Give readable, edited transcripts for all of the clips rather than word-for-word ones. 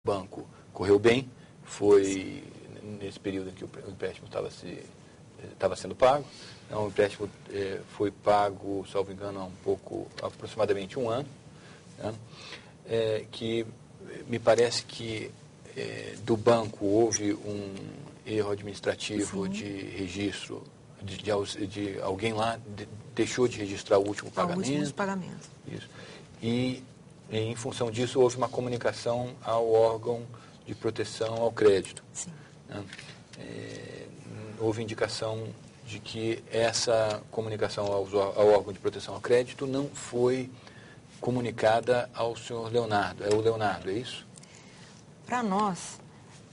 banco correu bem, foi nesse período em que o empréstimo estava sendo pago. Então, o empréstimo foi pago, salvo engano, há aproximadamente um ano, né? Que me parece que do banco houve um erro administrativo Sim. de registro, de alguém lá deixou de registrar o último pagamento. O último pagamento. Isso. E, em função disso, houve uma comunicação ao órgão de proteção ao crédito. Sim. Né? Houve indicação de que essa comunicação ao órgão de proteção ao crédito não foi comunicada ao senhor Leonardo. É o Leonardo, é isso? Para nós,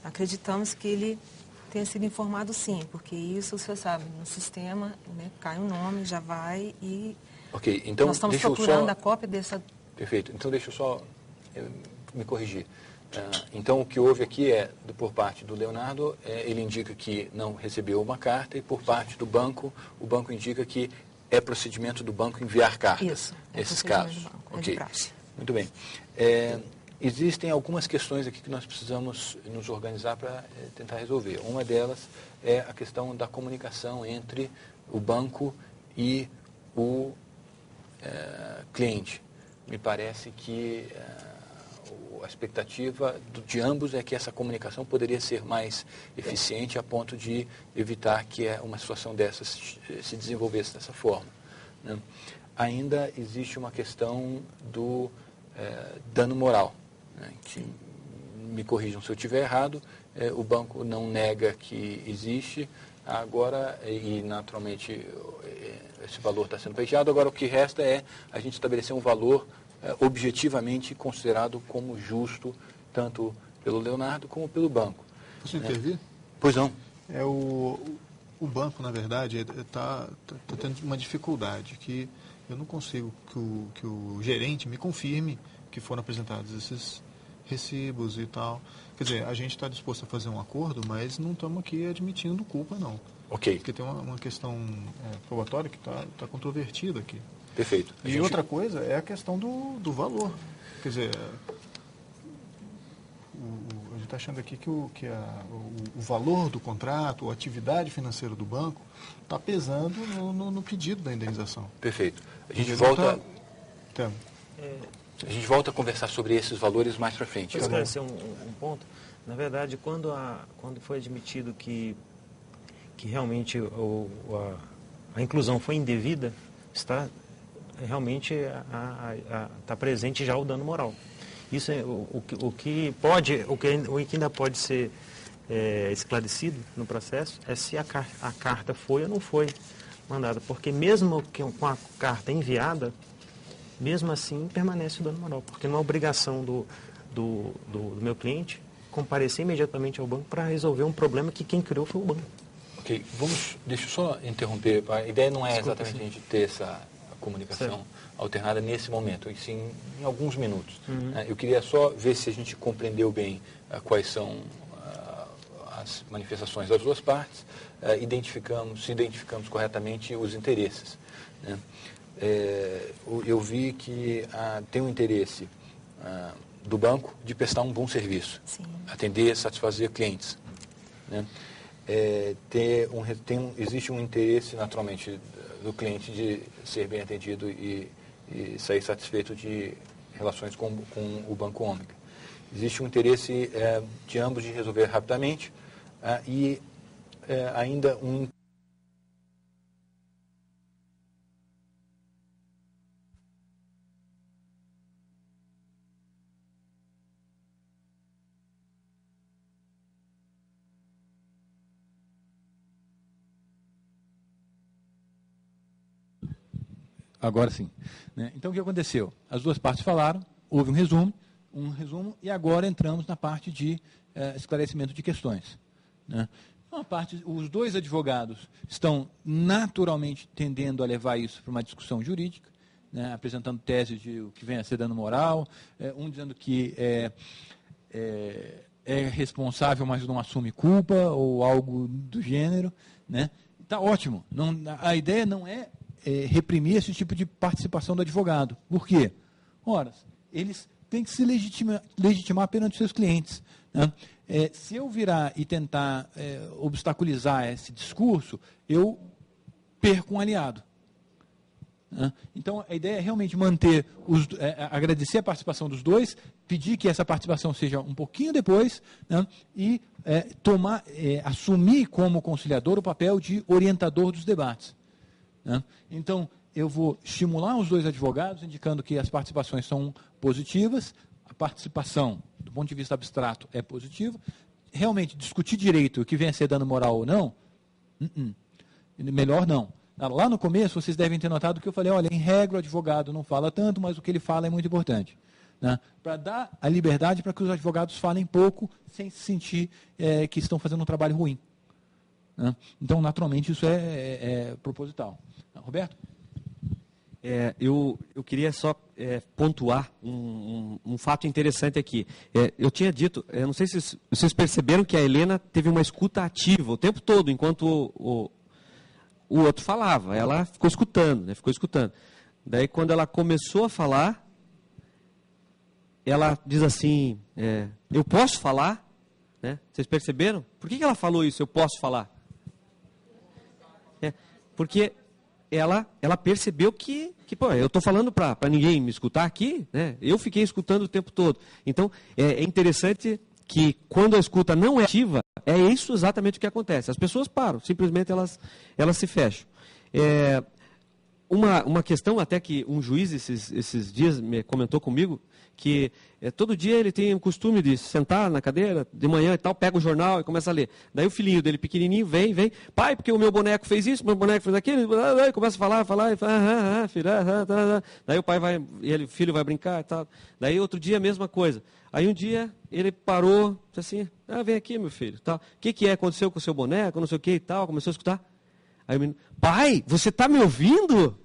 acreditamos que ele tenha sido informado sim, porque isso, o senhor sabe, no sistema, né, cai o nome, já vai e Ok, então nós estamos procurando a cópia dessa... Perfeito, então deixa eu só me corrigir. Então, o que houve aqui por parte do Leonardo, ele indica que não recebeu uma carta, e por parte do banco, o banco indica que é procedimento do banco enviar cartas. Isso, nesses casos. Do banco, Ok, de praxe. muito bem. Existem algumas questões aqui que nós precisamos nos organizar para tentar resolver. Uma delas é a questão da comunicação entre o banco e o cliente. Me parece que a expectativa de ambos é que essa comunicação poderia ser mais eficiente a ponto de evitar que uma situação dessas se desenvolvesse dessa forma, né? Ainda existe uma questão do dano moral, né, que, me corrijam se eu estiver errado, o banco não nega que existe, agora, e naturalmente esse valor está sendo pleiteado, agora o que resta é a gente estabelecer um valor objetivamente considerado como justo, tanto pelo Leonardo como pelo banco. Posso intervir? Pois não. O banco, na verdade, está tendo uma dificuldade, que eu não consigo que o gerente me confirme que foram apresentados esses recibos e tal. Quer dizer, a gente está disposto a fazer um acordo, mas não estamos aqui admitindo culpa, não. Ok. Porque tem uma questão probatória que está controvertida aqui. Perfeito. E outra coisa é a questão do valor. Quer dizer, a gente está achando aqui que o valor do contrato, a atividade financeira do banco, está pesando no pedido da indenização. Perfeito. A gente volta a conversar sobre esses valores mais para frente. Para esclarecer um ponto, na verdade, quando foi admitido que realmente a inclusão foi indevida, está realmente está presente já o dano moral. Isso é o que ainda pode ser esclarecido no processo é se a carta foi ou não foi mandada, porque mesmo com a carta enviada, mesmo assim permanece o dano moral, porque não é obrigação do meu cliente comparecer imediatamente ao banco para resolver um problema que quem criou foi o banco. Ok, deixa eu só interromper. A ideia não é exatamente a gente ter essa comunicação alternada nesse momento, e sim em alguns minutos. Uhum. Eu queria só ver se a gente compreendeu bem quais são as manifestações das duas partes, se identificamos corretamente os interesses, né? Eu vi que tem um interesse do banco de prestar um bom serviço, Sim. atender, satisfazer clientes, né? Existe um interesse, naturalmente, do cliente de ser bem atendido e sair satisfeito de relações com o Banco Ômega. Existe um interesse de ambos de resolver rapidamente e ainda um... Agora sim, né? Então, o que aconteceu? As duas partes falaram, houve um resumo, e agora entramos na parte de esclarecimento de questões, né? Os dois advogados estão naturalmente tendendo a levar isso para uma discussão jurídica, né? Apresentando teses de o que vem a ser dano moral, um dizendo que é responsável, mas não assume culpa, ou algo do gênero, né? Está ótimo. A ideia não é reprimir esse tipo de participação do advogado. Por quê? Ora, eles tem que se legitimar perante os seus clientes. Né? Se eu virar e tentar obstaculizar esse discurso, eu perco um aliado. Né? Então, a ideia é realmente manter, agradecer a participação dos dois, pedir que essa participação seja um pouquinho depois, né? E assumir como conciliador o papel de orientador dos debates. Né? Então, eu vou estimular os dois advogados, indicando que as participações são positivas, a participação, do ponto de vista abstrato, é positiva. Realmente, discutir direito, o que vem a ser dano moral ou não, melhor não. Lá no começo, vocês devem ter notado que eu falei, olha, em regra, o advogado não fala tanto, mas o que ele fala é muito importante. Né? Para dar a liberdade para que os advogados falem pouco, sem se sentir que estão fazendo um trabalho ruim. Né? Então, naturalmente, isso é proposital. Roberto? Eu queria só pontuar um fato interessante aqui. Eu tinha dito, não sei se vocês perceberam que a Helena teve uma escuta ativa o tempo todo, enquanto o outro falava. Ela ficou escutando, né? Ficou escutando. Daí, quando ela começou a falar, ela diz assim, eu posso falar? Né? Vocês perceberam? Por que ela falou isso, eu posso falar? Porque ela percebeu que pô, eu estou falando para ninguém me escutar aqui, né? Eu fiquei escutando o tempo todo. Então, é interessante que quando a escuta não é ativa, é isso exatamente o que acontece. As pessoas param, simplesmente elas se fecham. Uma questão até que um juiz esses dias me comentou comigo, que todo dia ele tem o costume de sentar na cadeira, de manhã e tal, pega o jornal e começa a ler. Daí o filhinho dele pequenininho vem, pai, porque o meu boneco fez isso, meu boneco fez aquilo, e começa a falar, e fala, filho, daí o pai vai, o filho vai brincar e tal. Daí outro dia a mesma coisa. Aí um dia ele parou, disse assim, vem aqui meu filho, tal. O que aconteceu com o seu boneco, não sei o que e tal, começou a escutar. Aí o menino, pai, você está me ouvindo?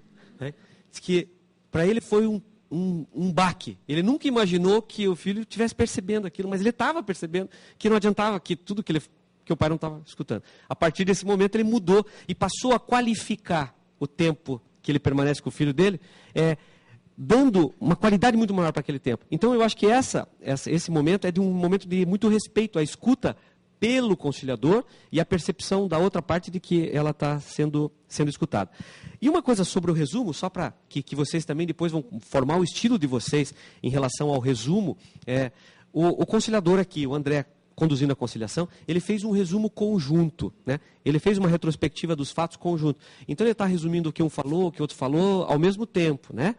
Diz que para ele foi um baque. Ele nunca imaginou que o filho estivesse percebendo aquilo, mas ele estava percebendo que não adiantava, que tudo que o pai não estava escutando. A partir desse momento ele mudou e passou a qualificar o tempo que ele permanece com o filho dele, dando uma qualidade muito maior para aquele tempo. Então eu acho que esse momento é de um momento de muito respeito à escuta pelo conciliador e a percepção da outra parte de que ela está sendo escutada. E uma coisa sobre o resumo, só para que vocês também depois vão formar o estilo de vocês em relação ao resumo, o conciliador aqui, o André, conduzindo a conciliação, ele fez um resumo conjunto, né? Ele fez uma retrospectiva dos fatos conjunto. Então ele está resumindo o que um falou, o que o outro falou, ao mesmo tempo, né?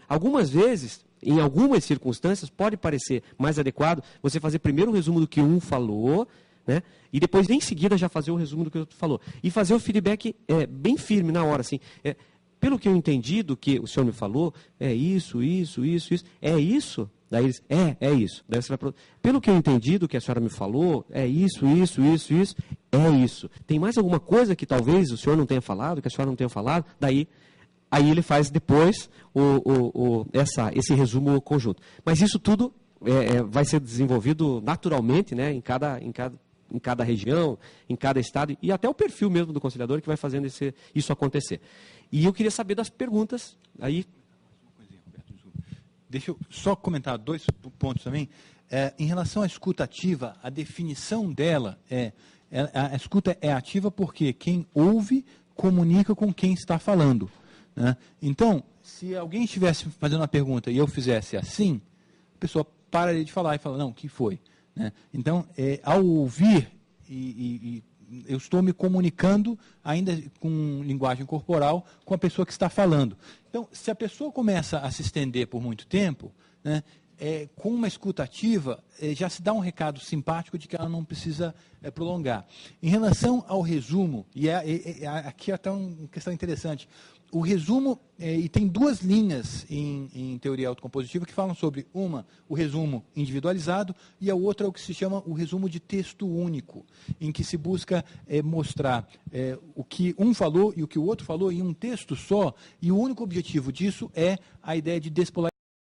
Algumas vezes, em algumas circunstâncias, pode parecer mais adequado você fazer primeiro o resumo do que um falou, né? E depois, em seguida, já fazer o resumo do que o outro falou. E fazer o feedback bem firme na hora. Assim, pelo que eu entendi do que o senhor me falou, é isso. É isso? Daí eles, é isso. Daí você vai pelo que eu entendi do que a senhora me falou, é isso. É isso. Tem mais alguma coisa que talvez o senhor não tenha falado, que a senhora não tenha falado? Aí ele faz depois esse resumo conjunto. Mas isso tudo vai ser desenvolvido naturalmente, né, em cada região, em cada estado, e até o perfil mesmo do conciliador que vai fazendo isso acontecer. E eu queria saber das perguntas. Aí... Deixa eu só comentar 2 pontos também. Em relação à escuta ativa, a definição dela a escuta é ativa porque quem ouve comunica com quem está falando. Né? Então, se alguém estivesse fazendo uma pergunta e eu fizesse assim, a pessoa pararia de falar e fala, não, o que foi? Né? Então, ao ouvir, eu estou me comunicando ainda com linguagem corporal com a pessoa que está falando. Então, se a pessoa começa a se estender por muito tempo, né, com uma escuta ativa, já se dá um recado simpático de que ela não precisa prolongar. Em relação ao resumo, aqui até uma questão interessante, o resumo, e tem 2 linhas em teoria autocompositiva que falam sobre o resumo individualizado e a outra é o que se chama o resumo de texto único, em que se busca mostrar o que um falou e o que o outro falou em um texto só, e o único objetivo disso é a ideia de despolarização.